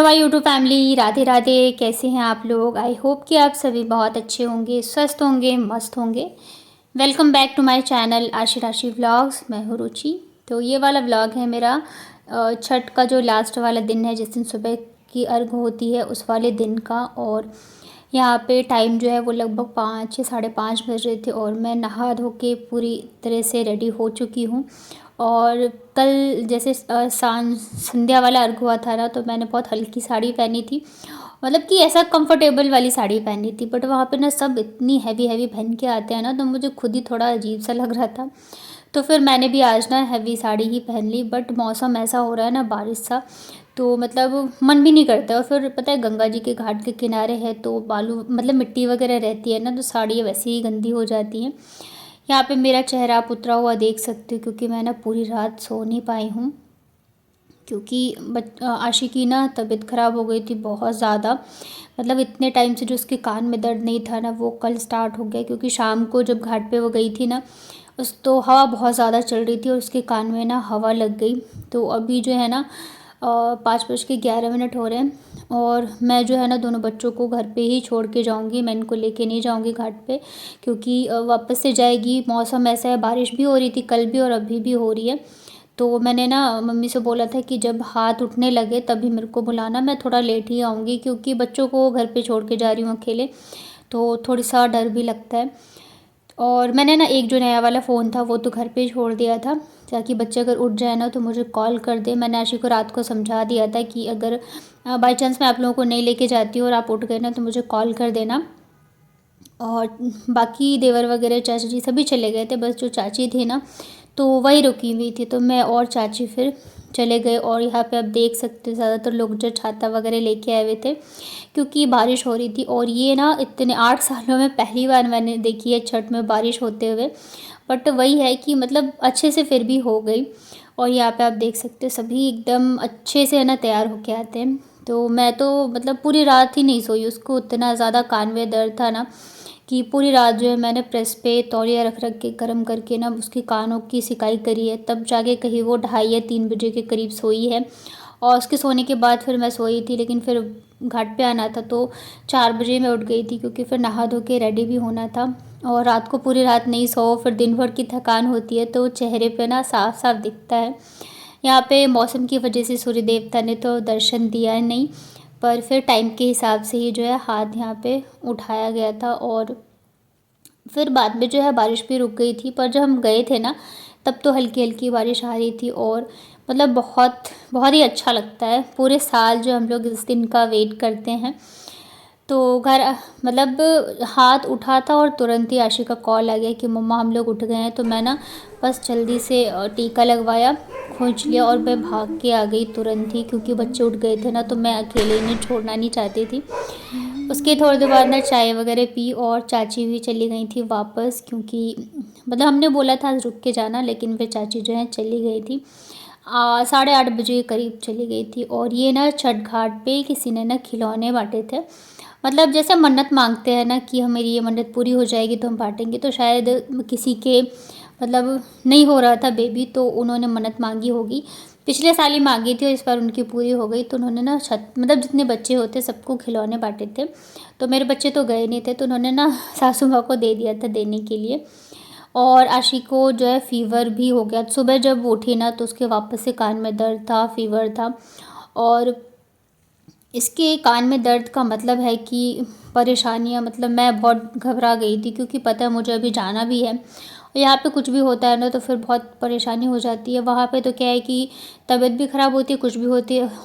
Hello my YouTube family, Radhe Radhe. कैसे हैं आप लोग? आई होप कि आप सभी बहुत अच्छे होंगे, स्वस्थ होंगे, मस्त होंगे। Welcome back to my channel Aashi Rashi vlogs. मैं हूँ रुचि। तो ये वाला व्लॉग है मेरा छठ का जो लास्ट वाला दिन है, जिस दिन सुबह की अर्घ होती है उस वाले दिन का। और यहाँ पे टाइम जो है वो लगभग 5 या 5:30 बज रहे थे और मैं नहा धो के पूरी तरह से रेडी हो चुकी हूँ। और कल जैसे सांझ संध्या वाला अर्घ हुआ था ना, तो मैंने बहुत हल्की साड़ी पहनी थी, मतलब कि ऐसा कंफर्टेबल वाली साड़ी पहनी थी। बट वहाँ पे ना सब इतनी हैवी हैवी पहन के आते हैं ना, तो मुझे खुद ही थोड़ा अजीब सा लग रहा था। तो फिर मैंने भी आज ना हैवी साड़ी ही पहन ली। बट मौसम ऐसा हो रहा है ना, बारिश सा, तो मतलब मन भी नहीं करता। और फिर पता है गंगा जी के घाट के किनारे है तो बालू मतलब मिट्टी वगैरह रहती है ना, तो साड़ी वैसे ही गंदी हो जाती हैं। यहाँ पे मेरा चेहरा आप उतरा हुआ देख सकते हो, क्योंकि मैं ना पूरी रात सो नहीं पाई हूँ। क्योंकि आशी की ना तबीयत ख़राब हो गई थी बहुत ज़्यादा। मतलब इतने टाइम से जो उसके कान में दर्द नहीं था ना, वो कल स्टार्ट हो गया। क्योंकि शाम को जब घाट पे वो गई थी ना, उस तो हवा बहुत ज़्यादा चल रही थी और उसके कान में ना हवा लग गई। तो अभी जो है ना 5:11 हो रहे हैं और मैं जो है ना दोनों बच्चों को घर पे ही छोड़ के जाऊंगी। मैं इनको लेके नहीं जाऊंगी घाट पे, क्योंकि वापस से जाएगी। मौसम ऐसा है, बारिश भी हो रही थी कल भी और अभी भी हो रही है। तो मैंने ना मम्मी से बोला था कि जब हाथ उठने लगे तभी मेरे को बुलाना, मैं थोड़ा लेट ही आऊँगी, क्योंकि बच्चों को घर पे छोड़ के जा रही हूँ अकेले, तो थोड़ी सा डर भी लगता है। और मैंने ना एक जो नया वाला फ़ोन था वो तो घर पे ही छोड़ दिया था, ताकि बच्चे अगर उठ जाए ना तो मुझे कॉल कर दे। मैंने आशी को रात को समझा दिया था कि अगर बाई चांस मैं आप लोगों को नहीं लेके जाती हूँ और आप उठ गए ना, तो मुझे कॉल कर देना। और बाकी देवर वगैरह चाचा जी सभी चले गए थे, बस जो चाची थी ना तो वही रुकी हुई थी। तो मैं और चाची फिर चले गए। और यहाँ पे आप देख सकते हो ज़्यादातर लोग जो छाता वगैरह लेके आए हुए थे, क्योंकि बारिश हो रही थी। और ये ना इतने 8 सालों में पहली बार मैंने देखी है छठ में बारिश होते हुए। बट वही है कि मतलब अच्छे से फिर भी हो गई। और यहाँ पे आप देख सकते हो सभी एकदम अच्छे से है ना तैयार होके आते हैं। तो मैं तो मतलब पूरी रात ही नहीं सोई, उसको इतना ज़्यादा कान में दर्द था ना कि पूरी रात जो है मैंने प्रेस पे तौलिया रख रख के गर्म करके ना उसके कानों की सिकाई करी है, तब जाके कहीं वो 2:30 या 3 बजे के करीब सोई है। और उसके सोने के बाद फिर मैं सोई थी, लेकिन फिर घाट पे आना था तो 4 बजे मैं उठ गई थी, क्योंकि फिर नहा धो के रेडी भी होना था। और रात को पूरी रात नहीं सो, फिर दिन भर की थकान होती है तो चेहरे पे ना साफ साफ दिखता है। यहाँ पे मौसम की वजह से सूर्य देवता ने तो दर्शन दिया नहीं, पर फिर टाइम के हिसाब से ही जो है हाथ यहाँ पे उठाया गया था। और फिर बाद में जो है बारिश भी रुक गई थी, पर जब हम गए थे ना तब तो हल्की हल्की बारिश आ रही थी। और मतलब बहुत बहुत ही अच्छा लगता है। पूरे साल जो हम लोग इस दिन का वेट करते हैं। तो घर मतलब हाथ उठा था और तुरंत ही आशी का कॉल आ गया कि मम्मा हम लोग उठ गए हैं। तो मैं ना बस जल्दी से टीका लगवाया, खोंच लिया और मैं भाग के आ गई तुरंत ही, क्योंकि बच्चे उठ गए थे ना, तो मैं अकेले इन्हें छोड़ना नहीं चाहती थी। उसके थोड़ी देर बाद ना चाय वगैरह पी और चाची भी चली गई थी वापस, क्योंकि मतलब हमने बोला था रुक के जाना, लेकिन फिर चाची जो है चली गई थी। 8:30 बजे के करीब चली गई थी। और ये ना छठ घाट पे किसी ने ना खिलौने बांटे थे, मतलब जैसे मन्नत मांगते हैं ना कि हमारी ये मन्नत पूरी हो जाएगी तो हम बांटेंगे। तो शायद किसी के मतलब नहीं हो रहा था बेबी, तो उन्होंने मन्नत मांगी होगी। पिछले साल ही मांगी थी और इस बार उनकी पूरी हो गई, तो उन्होंने ना छत मतलब जितने बच्चे होते सबको खिलौने बांटे थे। तो मेरे बच्चे तो गए नहीं थे, तो उन्होंने ना सासू माँ को दे दिया था देने के लिए। और आशी को जो है फ़ीवर भी हो गया। सुबह जब वो उठी ना तो उसके वापस से कान में दर्द था, फ़ीवर था। और इसके कान में दर्द का मतलब है कि परेशानियाँ, मतलब मैं बहुत घबरा गई थी, क्योंकि पता है मुझे अभी जाना भी है। और यहाँ पे कुछ भी होता है ना तो फिर बहुत परेशानी हो जाती है। वहाँ पे तो क्या है कि तबीयत भी ख़राब होती है, कुछ भी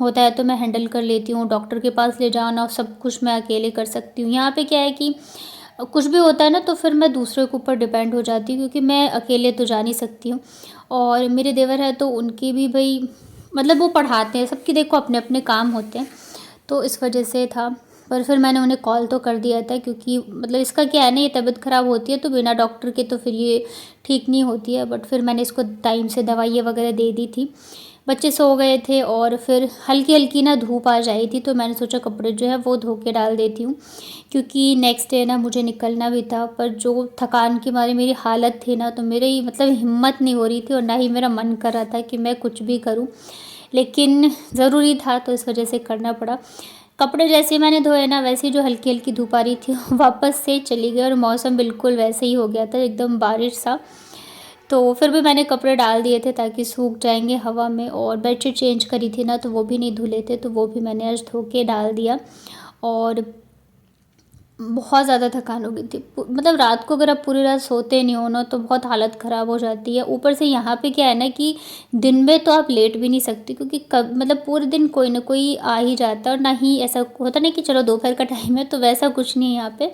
होता है तो मैं हैंडल कर लेती हूँ। डॉक्टर के पास ले जाना सब कुछ मैं अकेले कर सकती हूँ। यहाँ पे क्या है कि कुछ भी होता है ना तो फिर मैं दूसरे के ऊपर डिपेंड हो जाती हूँ, क्योंकि मैं अकेले तो जा नहीं सकती हूँ। और मेरे देवर है तो उनकी भी भाई मतलब वो पढ़ाते हैं, सबकी देखो अपने अपने काम होते हैं, तो इस वजह से था। पर फिर मैंने उन्हें कॉल तो कर दिया था, क्योंकि मतलब इसका क्या है ना, ये तबीयत ख़राब होती है तो बिना डॉक्टर के तो फिर ये ठीक नहीं होती है। बट फिर मैंने इसको टाइम से दवाइयाँ वगैरह दे दी थी। बच्चे सो गए थे और फिर हल्की हल्की ना धूप आ जाई थी, तो मैंने सोचा कपड़े जो है वो धो के डाल देती हूँ, क्योंकि नेक्स्ट डे ना मुझे निकलना भी था। पर जो थकान के मारे मेरी हालत थी ना, तो मेरी मतलब हिम्मत नहीं हो रही थी और ना ही मेरा मन कर रहा था कि मैं कुछ भी करूँ। लेकिन ज़रूरी था तो इस वजह से करना पड़ा। कपड़े जैसे मैंने धोए ना, वैसे ही जो हल्की हल्की धूप आ रही थी वापस से चली गई और मौसम बिल्कुल वैसे ही हो गया था, एकदम बारिश सा। तो फिर भी मैंने कपड़े डाल दिए थे ताकि सूख जाएंगे हवा में, और बेडशीट चेंज करी थी ना तो वो भी नहीं धुले थे, तो वो भी मैंने आज धो के डाल दिया। और बहुत ज़्यादा थकान हो गई थी। मतलब रात को अगर आप पूरी रात सोते नहीं हो ना तो बहुत हालत ख़राब हो जाती है। ऊपर से यहाँ पे क्या है ना कि दिन में तो आप लेट भी नहीं सकते, क्योंकि कब मतलब पूरे दिन कोई ना कोई आ ही जाता है, और ना ही ऐसा होता नहीं कि चलो दोपहर का टाइम है, तो वैसा कुछ नहीं है यहाँ पे,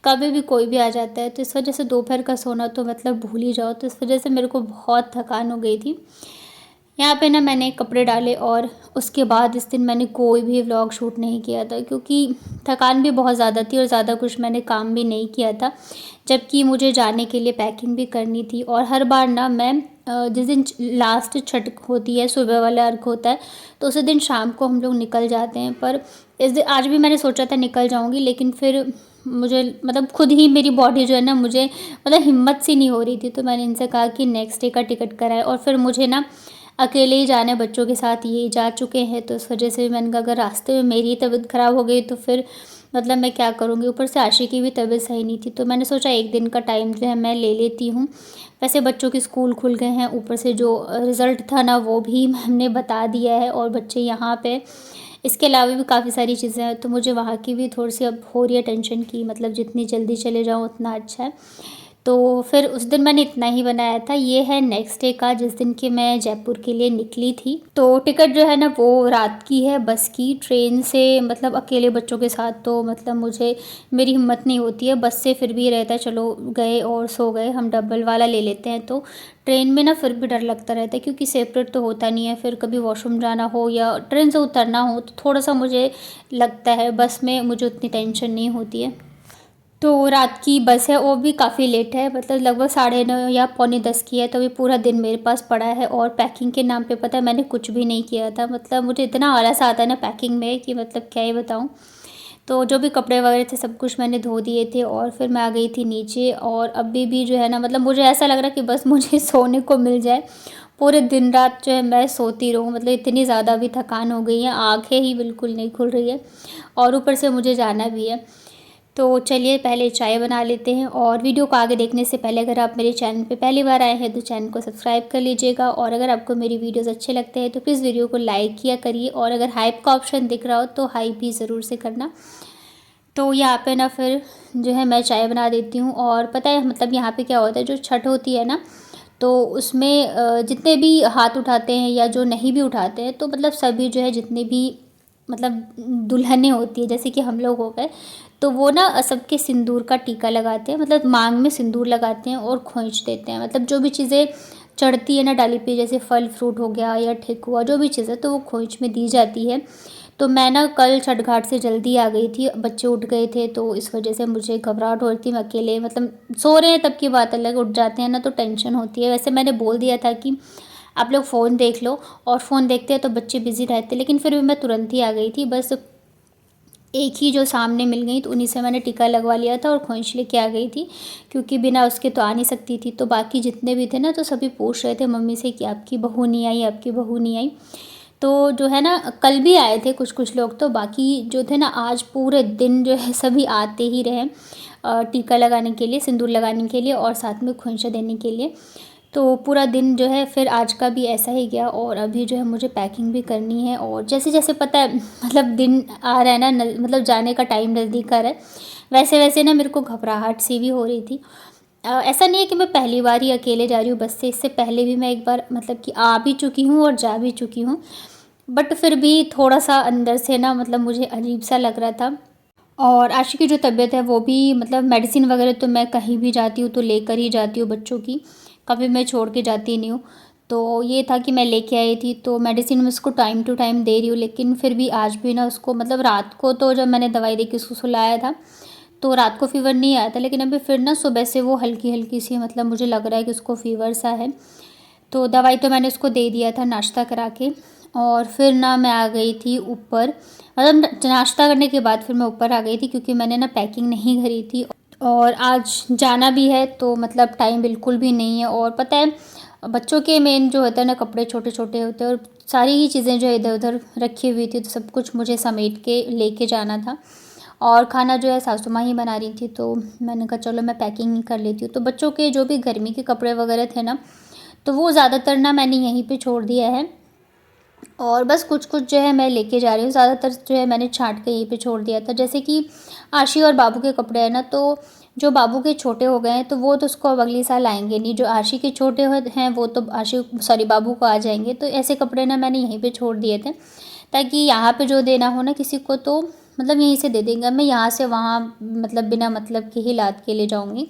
कभी भी कोई भी आ जाता है। तो इस वजह से दोपहर का सोना तो मतलब भूल ही जाओ। तो इस वजह से मेरे को बहुत थकान हो गई थी। यहाँ पे ना मैंने कपड़े डाले और उसके बाद इस दिन मैंने कोई भी व्लॉग शूट नहीं किया था, क्योंकि थकान भी बहुत ज़्यादा थी और ज़्यादा कुछ मैंने काम भी नहीं किया था, जबकि मुझे जाने के लिए पैकिंग भी करनी थी। और हर बार ना मैं जिस दिन लास्ट छठ होती है, सुबह वाला अर्घ होता है, तो उसी दिन शाम को हम लोग निकल जाते हैं। पर इस दिन आज भी मैंने सोचा था निकल जाऊँगी, लेकिन फिर मुझे मतलब खुद ही मेरी बॉडी जो है ना, मुझे मतलब हिम्मत सी नहीं हो रही थी। तो मैंने इनसे कहा कि नेक्स्ट डे का टिकट कराएं, और फिर मुझे ना अकेले ही जाना है, बच्चों के साथ ये जा चुके हैं, तो इस वजह से मैंने कहा अगर रास्ते में मेरी तबीयत ख़राब हो गई तो फिर मतलब मैं क्या करूँगी। ऊपर से आशी की भी तबीयत सही नहीं थी, तो मैंने सोचा एक दिन का टाइम जो है मैं ले लेती हूँ। वैसे बच्चों के स्कूल खुल गए हैं, ऊपर से जो रिज़ल्ट था ना वो भी हमने बता दिया है, और बच्चे यहाँ पे इसके अलावा भी काफ़ी सारी चीज़ें हैं, तो मुझे वहाँ की भी थोड़ी सी अब हो रही है टेंशन की, मतलब जितनी जल्दी चले जाऊँ उतना अच्छा है। तो फिर उस दिन मैंने इतना ही बनाया था। ये है नेक्स्ट डे का, जिस दिन की मैं जयपुर के लिए निकली थी। तो टिकट जो है ना वो रात की है बस की। ट्रेन से मतलब अकेले बच्चों के साथ तो मतलब मुझे मेरी हिम्मत नहीं होती है। बस से फिर भी रहता है चलो गए और सो गए, हम डबल वाला ले लेते हैं। तो ट्रेन में ना फिर भी डर लगता रहता है, क्योंकि सेपरेट तो होता नहीं है। फिर कभी वॉशरूम जाना हो या ट्रेन से उतरना हो तो थोड़ा सा मुझे लगता है। बस में मुझे उतनी टेंशन नहीं होती है। तो रात की बस है, वो भी काफ़ी लेट है, मतलब लगभग 9:30 या 9:45 की है। तो अभी पूरा दिन मेरे पास पड़ा है, और पैकिंग के नाम पे पता है मैंने कुछ भी नहीं किया था। मतलब मुझे इतना आलस आता है ना पैकिंग में कि मतलब क्या ही बताऊँ। तो जो भी कपड़े वगैरह थे सब कुछ मैंने धो दिए थे, और फिर मैं आ गई थी नीचे। और अभी भी जो है ना मतलब मुझे ऐसा लग रहा है कि बस मुझे सोने को मिल जाए, पूरे दिन रात जो है मैं सोती रहूँ। मतलब इतनी ज़्यादा अभी थकान हो गई है, आँखें ही बिल्कुल नहीं खुल रही है, और ऊपर से मुझे जाना भी है। तो चलिए पहले चाय बना लेते हैं। और वीडियो को आगे देखने से पहले अगर आप मेरे चैनल पे पहली बार आए हैं तो चैनल को सब्सक्राइब कर लीजिएगा, और अगर आपको मेरी वीडियोस अच्छे लगते हैं तो प्लीज़ वीडियो को लाइक किया करिए, और अगर हाइप का ऑप्शन दिख रहा हो तो हाइप भी ज़रूर से करना। तो यहाँ पे ना फिर जो है मैं चाय बना देती हूँ। और पता है मतलब यहाँ पे क्या होता है, जो छठ होती है ना तो उसमें जितने भी हाथ उठाते हैं या जो नहीं भी उठाते हैं, तो मतलब सभी जो है जितने भी मतलब दुल्हनें होती है जैसे कि हम लोग हो गए, तो वो ना सबके सिंदूर का टीका लगाते हैं, मतलब मांग में सिंदूर लगाते हैं और खोंच देते हैं। मतलब जो भी चीज़ें चढ़ती है ना डाली पे, जैसे फल फ्रूट हो गया या ठेकुआ जो भी चीज़ है, तो वो खोंच में दी जाती है। तो मैं ना कल छठ घाट से जल्दी आ गई थी, बच्चे उठ गए थे, तो इस वजह से मुझे घबराहट हो रही थी। मैं अकेले मतलब सो रहे हैं तब की बात अलग, उठ जाते हैं ना तो टेंशन होती है। वैसे मैंने बोल दिया था कि आप लोग फ़ोन देख लो, और फ़ोन देखते हैं तो बच्चे बिज़ी रहते, लेकिन फिर भी मैं तुरंत ही आ गई थी। बस एक ही जो सामने मिल गई तो उन्हीं से मैंने टीका लगवा लिया था और खोंच लेके आ गई थी, क्योंकि बिना उसके तो आ नहीं सकती थी। तो बाकी जितने भी थे ना तो सभी पूछ रहे थे मम्मी से कि आपकी बहू नहीं आई, आपकी बहू नहीं आई। तो जो है ना कल भी आए थे कुछ कुछ लोग, तो बाकी जो थे ना आज पूरे दिन जो है सभी आते ही रहे टीका लगाने के लिए, सिंदूर लगाने के लिए, और साथ में खोंचा देने के लिए। तो पूरा दिन जो है फिर आज का भी ऐसा ही गया। और अभी जो है मुझे पैकिंग भी करनी है, और जैसे जैसे पता है मतलब दिन आ रहा है ना, मतलब जाने का टाइम नज़दीक आ रहा है, वैसे वैसे ना मेरे को घबराहट सी भी हो रही थी। ऐसा नहीं है कि मैं पहली बार ही अकेले जा रही हूँ बस से, इससे पहले भी मैं एक बार मतलब कि आ भी चुकी हूँ और जा भी चुकी हूँ, बट फिर भी थोड़ा सा अंदर से ना मतलब मुझे अजीब सा लग रहा था। और आशी की जो तबीयत है वो भी मतलब मेडिसिन वगैरह तो मैं कहीं भी जाती हूँ तो लेकर ही जाती हूँ बच्चों की, कभी मैं छोड़ के जाती नहीं हूँ। तो ये था कि मैं लेके आई थी, तो मेडिसिन मैं उसको टाइम टू टाइम दे रही हूँ, लेकिन फिर भी आज भी ना उसको मतलब रात को तो जब मैंने दवाई दे के उसको सुलाया था तो रात को फ़ीवर नहीं आया था, लेकिन अभी फिर ना सुबह से वो हल्की हल्की सी मतलब मुझे लग रहा है कि उसको फ़ीवर सा है। तो दवाई तो मैंने उसको दे दिया था नाश्ता करा के, और फिर ना मैं आ गई थी ऊपर। मतलब नाश्ता करने के बाद फिर मैं ऊपर आ गई थी, क्योंकि मैंने ना पैकिंग नहीं करी थी, और आज जाना भी है तो मतलब टाइम बिल्कुल भी नहीं है। और पता है बच्चों के मेन जो होता है ना कपड़े छोटे छोटे होते हैं, और सारी ही चीज़ें जो इधर उधर रखी हुई थी, तो सब कुछ मुझे समेट के लेके जाना था। और खाना जो है सासू माँ ही बना रही थी, तो मैंने कहा चलो मैं पैकिंग ही कर लेती हूँ। तो बच्चों के जो भी गर्मी के कपड़े वगैरह थे ना, तो वो ज़्यादातर ना मैंने यहीं पे छोड़ दिया है, और बस कुछ-कुछ जो है मैं लेके जा रही हूँ। ज़्यादातर जो है मैंने छाँट के यहीं पे छोड़ दिया था। जैसे कि आशी और बाबू के कपड़े हैं ना, तो जो बाबू के छोटे हो गए हैं, तो वो तो उसको अब अगले साल आएँगे नहीं। जो आशी के छोटे हैं, वो तो बाबू को आ जाएँगे। तो ऐसे कपड़े ना मैंने यहीं पे छोड़ दिए थे, ताकि यहाँ पे जो देना हो ना किसी को, तो मतलब यहीं से दे देंगे। मैं यहाँ से वहाँ मतलब बिना मतलब के ही लाद के ले जाऊँगी।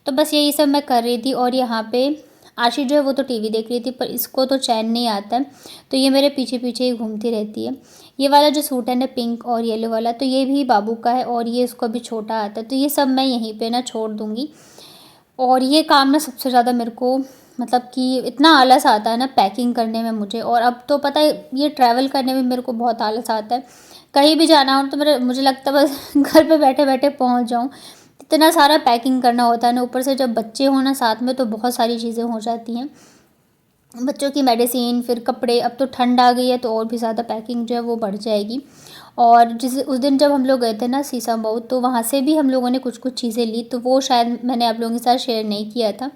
तो बस यही सब मैं कर रही थी। और यहाँ पे आशी जो है वो तो टीवी देख रही थी, पर इसको तो चैन नहीं आता है, तो ये मेरे पीछे पीछे ही घूमती रहती है। ये वाला जो सूट है ना, पिंक और येलो वाला, तो ये भी बाबू का है, और ये इसको अभी छोटा आता है, तो ये सब मैं यहीं पे ना छोड़ दूँगी। और ये काम ना सबसे ज़्यादा मेरे को मतलब कि इतना आलस आता है ना पैकिंग करने में मुझे। और अब तो पता है, ये ट्रैवल करने में मेरे को बहुत आलस आता है। कहीं भी जाना हो तो मुझे लगता है बस घर पे बैठे बैठे पहुंच जाऊं। इतना सारा पैकिंग करना होता है ना, ऊपर से जब बच्चे हो ना साथ में, तो बहुत सारी चीज़ें हो जाती हैं। बच्चों की मेडिसिन, फिर कपड़े, अब तो ठंड आ गई है तो और भी ज़्यादा पैकिंग जो है वो बढ़ जाएगी। और उस दिन जब हम लोग गए थे ना सीसामऊ, तो वहाँ से भी हम लोगों ने कुछ कुछ चीज़ें ली, तो वो शायद मैंने आप लोगों के साथ शेयर नहीं किया था।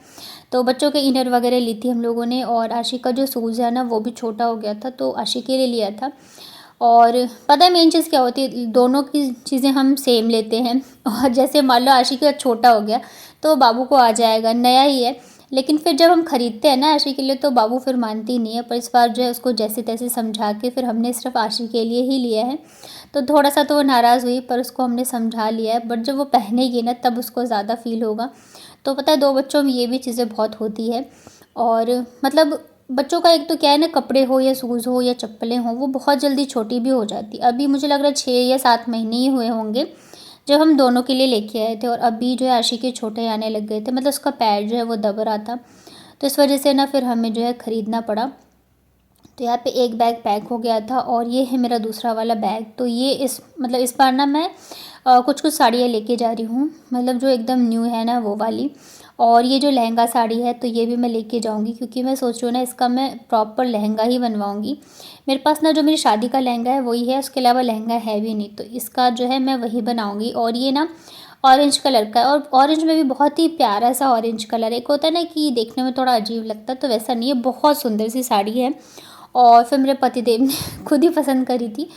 तो बच्चों के इनर वगैरह ली थी हम लोगों ने, और आशी का जो शूज़ है ना वो भी छोटा हो गया था, तो आशी के लिए लिया था। और पता है मेन चीज़ क्या होती है, दोनों की चीज़ें हम सेम लेते हैं। और जैसे मान लो आशी का छोटा हो गया तो बाबू को आ जाएगा, नया ही है, लेकिन फिर जब हम ख़रीदते हैं ना आशी के लिए, तो बाबू फिर मानती नहीं है। पर इस बार जो है उसको जैसे तैसे समझा के फिर हमने सिर्फ आशी के लिए ही लिया है। तो थोड़ा सा तो वो नाराज़ हुई, पर उसको हमने समझा लिया है। बट जब वो पहनेगी ना, तब उसको ज़्यादा फील होगा। तो पता है, 2 बच्चों में ये भी चीज़ें बहुत होती है। और मतलब बच्चों का एक तो क्या है ना, कपड़े हो या शूज़ हो या चप्पलें हों, वो बहुत जल्दी छोटी भी हो जाती। अभी मुझे लग रहा है 6 या 7 महीने ही हुए होंगे जब हम दोनों के लिए लेके आए थे, और अभी जो है आशी के छोटे आने लग गए थे। मतलब उसका पैर जो है वो दब रहा था, तो इस वजह से ना फिर हमें जो है ख़रीदना पड़ा। तो यहाँ पे एक बैग पैक हो गया था, और ये है मेरा दूसरा वाला बैग। तो ये इस बार ना मैं कुछ कुछ साड़ियाँ लेके जा रही हूँ, मतलब जो एकदम न्यू है ना वो वाली। और ये जो लहंगा साड़ी है, तो ये भी मैं लेके जाऊँगी, क्योंकि मैं सोच रही हूँ ना इसका मैं प्रॉपर लहंगा ही बनवाऊँगी। मेरे पास ना जो मेरी शादी का लहंगा है वही है, उसके अलावा लहंगा है भी नहीं, तो इसका जो है मैं वही बनाऊँगी। और ये ना ऑरेंज कलर का है, और ऑरेंज में भी बहुत ही प्यारा सा ऑरेंज कलर है। एक होता है ना कि देखने में थोड़ा अजीब लगता है, तो वैसा नहीं है, बहुत सुंदर सी साड़ी है। और फिर मेरे पतिदेव ने खुद ही पसंद करी थी,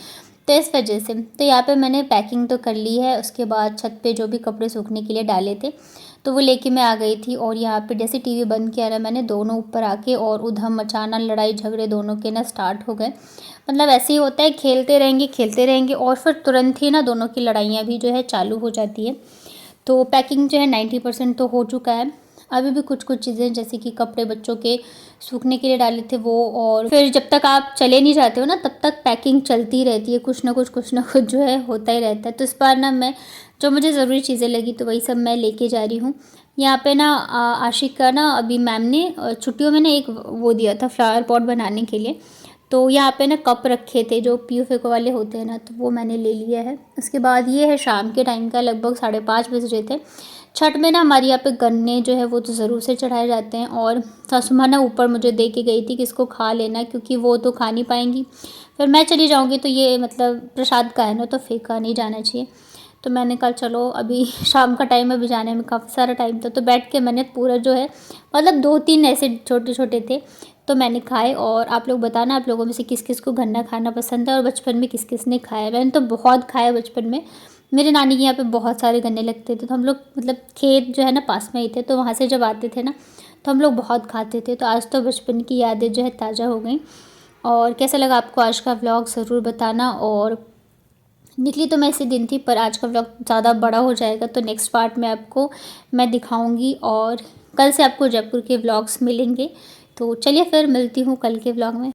तो इस वजह से तो यहाँ पे मैंने पैकिंग तो कर ली है। उसके बाद छत पे जो भी कपड़े सूखने के लिए डाले थे, तो वो लेके मैं आ गई थी। और यहाँ पे जैसे टीवी बंद किया ना मैंने, दोनों ऊपर आके और उधम मचाना, लड़ाई झगड़े दोनों के ना स्टार्ट हो गए। मतलब ऐसे ही होता है, खेलते रहेंगे और फिर तुरंत ही ना दोनों की लड़ाइयाँ भी जो है चालू हो जाती है। तो पैकिंग जो है 90% तो हो चुका है। अभी भी कुछ कुछ चीज़ें, जैसे कि कपड़े बच्चों के सूखने के लिए डाले थे वो, और फिर जब तक आप चले नहीं जाते हो ना, तब तक पैकिंग चलती रहती है, कुछ ना कुछ जो है होता ही रहता है। तो इस बार ना मैं जो मुझे ज़रूरी चीज़ें लगी, तो वही सब मैं लेके जा रही हूँ। यहाँ पे ना आशिक का ना अभी मैम ने छुट्टियों में ना एक वो दिया था फ्लावर पॉट बनाने के लिए। तो यहाँ पे ना कप रखे थे जो पीओ वाले होते हैं ना, तो वो मैंने ले लिया है। उसके बाद ये है शाम के टाइम का, लगभग 5:30 बज रहे थे। छठ में ना हमारे यहाँ पे गन्ने जो है वो तो ज़रूर से चढ़ाए जाते हैं, और सासू माँ ना ऊपर मुझे दे के गई थी कि इसको खा लेना, क्योंकि वो तो खा नहीं पाएंगी। फिर मैं चली जाऊँगी तो ये मतलब प्रसाद का है ना, तो फेंका नहीं जाना चाहिए। तो मैंने कहा चलो, अभी शाम का टाइम है, अभी जाने में काफ़ी सारा टाइम था, तो बैठ के मैंने पूरा जो है मतलब 2-3 ऐसे छोटे छोटे थे, तो मैंने खाए। और आप लोग बताना, आप लोगों में से किस किस को गन्ना खाना पसंद है, और बचपन में किस किस ने खाया। मैंने तो बहुत खाया बचपन में। मेरे नानी के यहाँ पे बहुत सारे गन्ने लगते थे, तो हम लोग मतलब खेत जो है ना पास में ही थे, तो वहाँ से जब आते थे ना, तो हम लोग बहुत खाते थे। तो आज तो बचपन की यादें जो है ताज़ा हो गई। और कैसा लगा आपको आज का व्लॉग ज़रूर बताना। और निकली तो मैं इसी दिन थी, पर आज का व्लॉग ज़्यादा बड़ा हो जाएगा, तो नेक्स्ट पार्ट में आपको मैं दिखाऊंगी। और कल से आपको जयपुर के व्लॉग्स मिलेंगे। तो चलिए फिर मिलती हूँ कल के व्लॉग में।